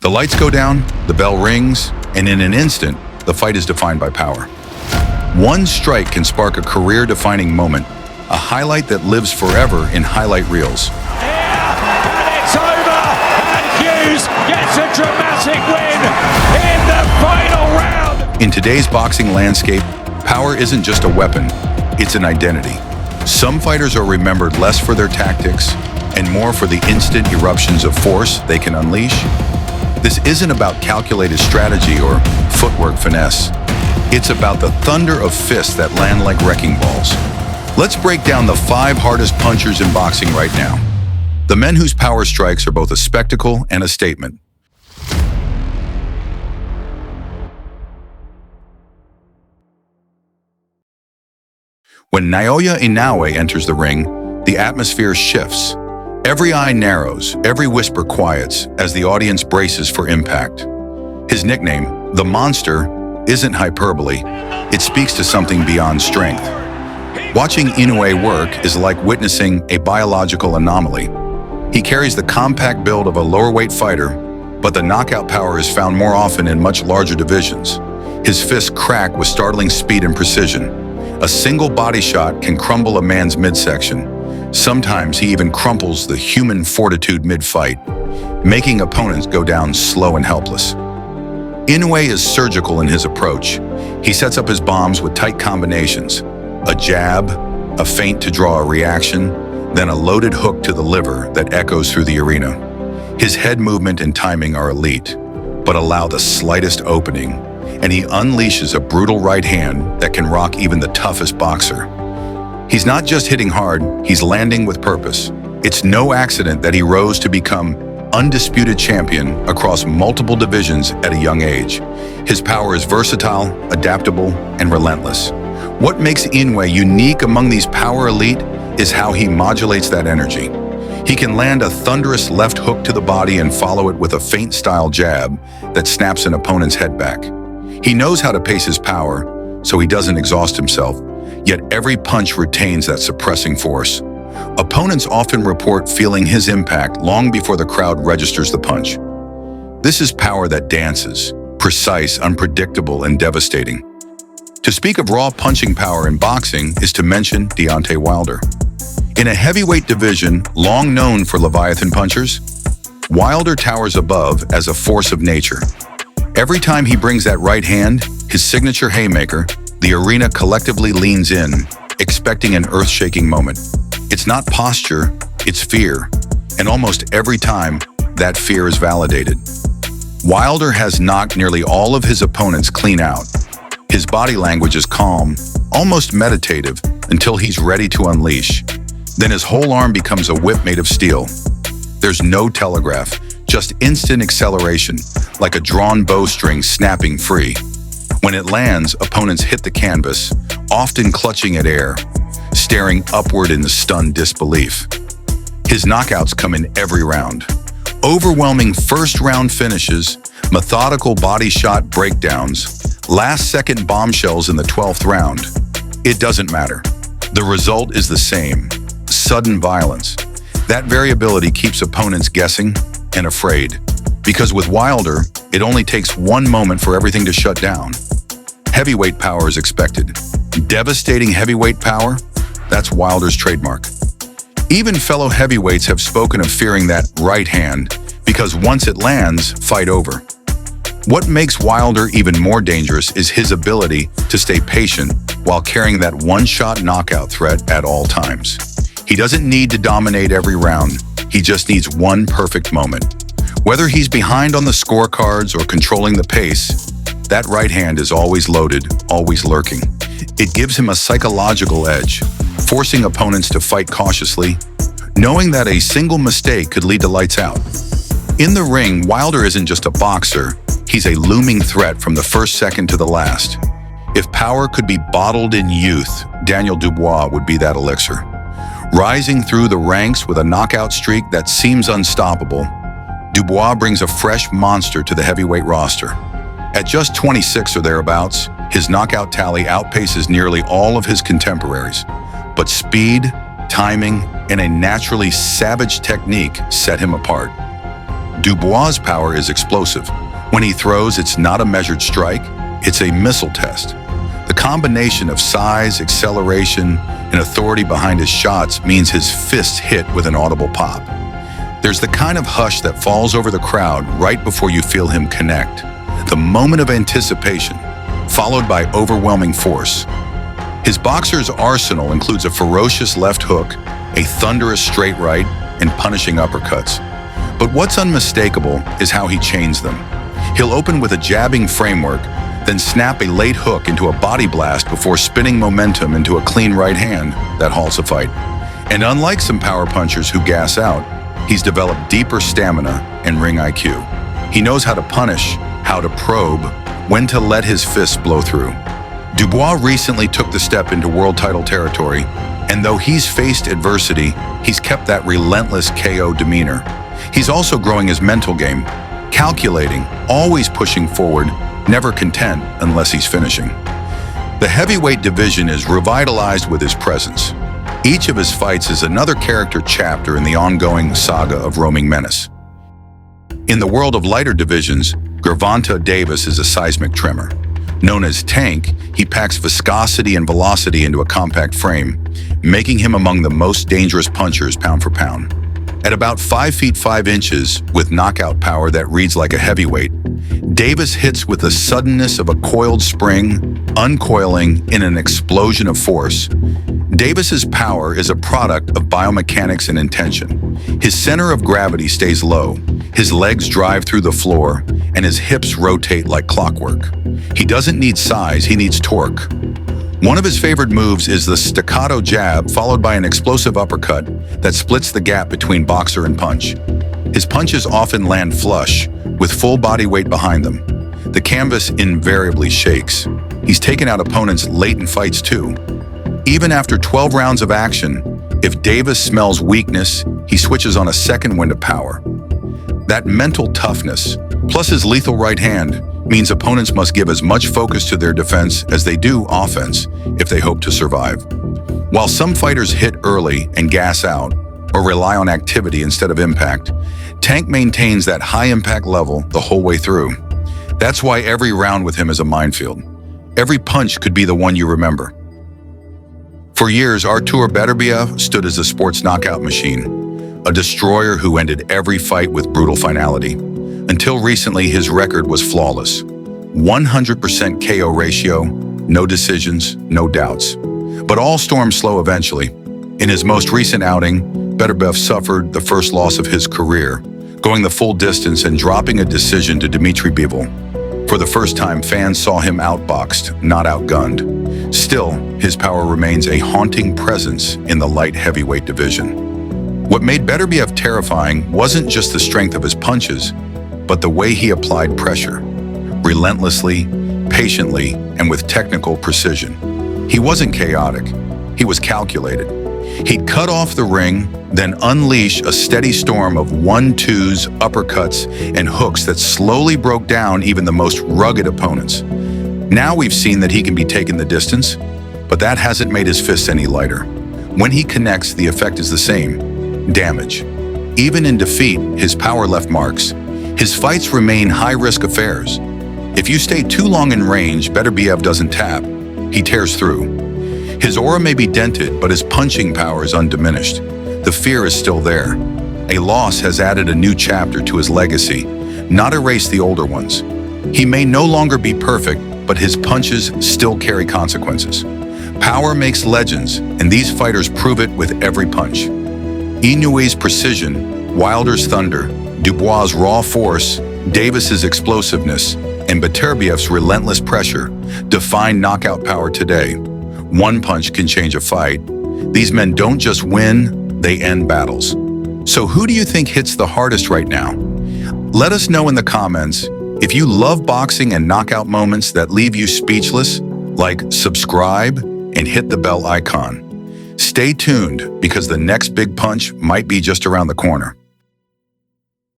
The lights go down, the bell rings, and in an instant, the fight is defined by power. One strike can spark a career-defining moment, a highlight that lives forever in highlight reels. And it's over, and Hughes gets a dramatic win in the final round. In today's boxing landscape, power isn't just a weapon, it's an identity. Some fighters are remembered less for their tactics and more for the instant eruptions of force they can unleash. This isn't about calculated strategy or footwork finesse. It's about the thunder of fists that land like wrecking balls. Let's break down the 5 hardest punchers in boxing right now. The men whose power strikes are both a spectacle and a statement. When Naoya Inoue enters the ring, the atmosphere shifts. Every eye narrows, every whisper quiets as the audience braces for impact. His nickname, the Monster, isn't hyperbole. It speaks to something beyond strength. Watching Inoue work is like witnessing a biological anomaly. He carries the compact build of a lower-weight fighter, but the knockout power is found more often in much larger divisions. His fists crack with startling speed and precision. A single body shot can crumble a man's midsection. Sometimes he even crumples the human fortitude mid-fight, making opponents go down slow and helpless. Inoue is surgical in his approach. He sets up his bombs with tight combinations. A jab, a feint to draw a reaction, then a loaded hook to the liver that echoes through the arena. His head movement and timing are elite, but allow the slightest opening, and he unleashes a brutal right hand that can rock even the toughest boxer. He's not just hitting hard, he's landing with purpose. It's no accident that he rose to become undisputed champion across multiple divisions at a young age. His power is versatile, adaptable, and relentless. What makes Inoue unique among these power elite is how he modulates that energy. He can land a thunderous left hook to the body and follow it with a feint-style jab that snaps an opponent's head back. He knows how to pace his power, so he doesn't exhaust himself, yet every punch retains that suppressing force. Opponents often report feeling his impact long before the crowd registers the punch. This is power that dances, precise, unpredictable, and devastating. To speak of raw punching power in boxing is to mention Deontay Wilder. In a heavyweight division long known for Leviathan punchers, Wilder towers above as a force of nature. Every time he brings that right hand, his signature haymaker, the arena collectively leans in, expecting an earth-shaking moment. It's not posture, it's fear, and almost every time, that fear is validated. Wilder has knocked nearly all of his opponents clean out. His body language is calm, almost meditative, until he's ready to unleash. Then his whole arm becomes a whip made of steel. There's no telegraph, just instant acceleration, like a drawn bowstring snapping free. When it lands, opponents hit the canvas, often clutching at air, staring upward in stunned disbelief. His knockouts come in every round. Overwhelming first-round finishes, methodical body shot breakdowns, last-second bombshells in the 12th round. It doesn't matter. The result is the same: sudden violence. That variability keeps opponents guessing and afraid, because with Wilder, it only takes one moment for everything to shut down. Heavyweight power is expected. Devastating heavyweight power, that's Wilder's trademark. Even fellow heavyweights have spoken of fearing that right hand, because once it lands, fight over. What makes Wilder even more dangerous is his ability to stay patient while carrying that one-shot knockout threat at all times. He doesn't need to dominate every round, he just needs one perfect moment. Whether he's behind on the scorecards or controlling the pace, that right hand is always loaded, always lurking. It gives him a psychological edge, forcing opponents to fight cautiously, knowing that a single mistake could lead to lights out. In the ring, Wilder isn't just a boxer, he's a looming threat from the first second to the last. If power could be bottled in youth, Daniel Dubois would be that elixir. Rising through the ranks with a knockout streak that seems unstoppable, Dubois brings a fresh monster to the heavyweight roster. At just 26 or thereabouts, his knockout tally outpaces nearly all of his contemporaries. But speed, timing, and a naturally savage technique set him apart. Dubois' power is explosive. When he throws, it's not a measured strike, it's a missile test. The combination of size, acceleration, and authority behind his shots means his fists hit with an audible pop. There's the kind of hush that falls over the crowd right before you feel him connect. The moment of anticipation, followed by overwhelming force. His boxer's arsenal includes a ferocious left hook, a thunderous straight right, and punishing uppercuts. But what's unmistakable is how he chains them. He'll open with a jabbing framework, then snap a late hook into a body blast before spinning momentum into a clean right hand that halts a fight. And unlike some power punchers who gas out, he's developed deeper stamina and ring IQ. He knows how to punish, how to probe, when to let his fists blow through. Dubois recently took the step into world title territory, and though he's faced adversity, he's kept that relentless KO demeanor. He's also growing his mental game, calculating, always pushing forward, never content unless he's finishing. The heavyweight division is revitalized with his presence. Each of his fights is another character chapter in the ongoing saga of roaming menace. In the world of lighter divisions, Gervonta Davis is a seismic tremor. Known as Tank, he packs viscosity and velocity into a compact frame, making him among the most dangerous punchers pound for pound. At about 5 feet 5 inches, with knockout power that reads like a heavyweight, Davis hits with the suddenness of a coiled spring, uncoiling in an explosion of force. Davis's power is a product of biomechanics and intention. His center of gravity stays low, his legs drive through the floor, and his hips rotate like clockwork. He doesn't need size, he needs torque. One of his favorite moves is the staccato jab followed by an explosive uppercut that splits the gap between boxer and punch. His punches often land flush, with full body weight behind them. The canvas invariably shakes. He's taken out opponents late in fights too. Even after 12 rounds of action, if Davis smells weakness, he switches on a second wind of power. That mental toughness, plus his lethal right hand, means opponents must give as much focus to their defense as they do offense if they hope to survive. While some fighters hit early and gas out, or rely on activity instead of impact, Tank maintains that high-impact level the whole way through. That's why every round with him is a minefield. Every punch could be the one you remember. For years, Artur Beterbiev stood as a sports knockout machine, a destroyer who ended every fight with brutal finality. Until recently, his record was flawless. 100% KO ratio, no decisions, no doubts. But all storms slow eventually. In his most recent outing, Beterbiev suffered the first loss of his career, going the full distance and dropping a decision to Dmitry Bivol. For the first time, fans saw him outboxed, not outgunned. Still, his power remains a haunting presence in the light heavyweight division. What made Beterbiev terrifying wasn't just the strength of his punches, but the way he applied pressure, relentlessly, patiently, and with technical precision. He wasn't chaotic, he was calculated. He'd cut off the ring, then unleash a steady storm of 1-2s, uppercuts, and hooks that slowly broke down even the most rugged opponents. Now we've seen that he can be taken the distance, but that hasn't made his fists any lighter. When he connects, the effect is the same: damage. Even in defeat, his power left marks. His fights remain high-risk affairs. If you stay too long in range, Beterbiev doesn't tap. He tears through. His aura may be dented, but his punching power is undiminished. The fear is still there. A loss has added a new chapter to his legacy, not erased the older ones. He may no longer be perfect, but his punches still carry consequences. Power makes legends, and these fighters prove it with every punch. Inouye's precision, Wilder's thunder, Dubois' raw force, Davis's explosiveness, and Beterbiev's relentless pressure define knockout power today. One punch can change a fight. These men don't just win, they end battles. So who do you think hits the hardest right now? Let us know in the comments. If you love boxing and knockout moments that leave you speechless, like, subscribe, and hit the bell icon. Stay tuned, because the next big punch might be just around the corner.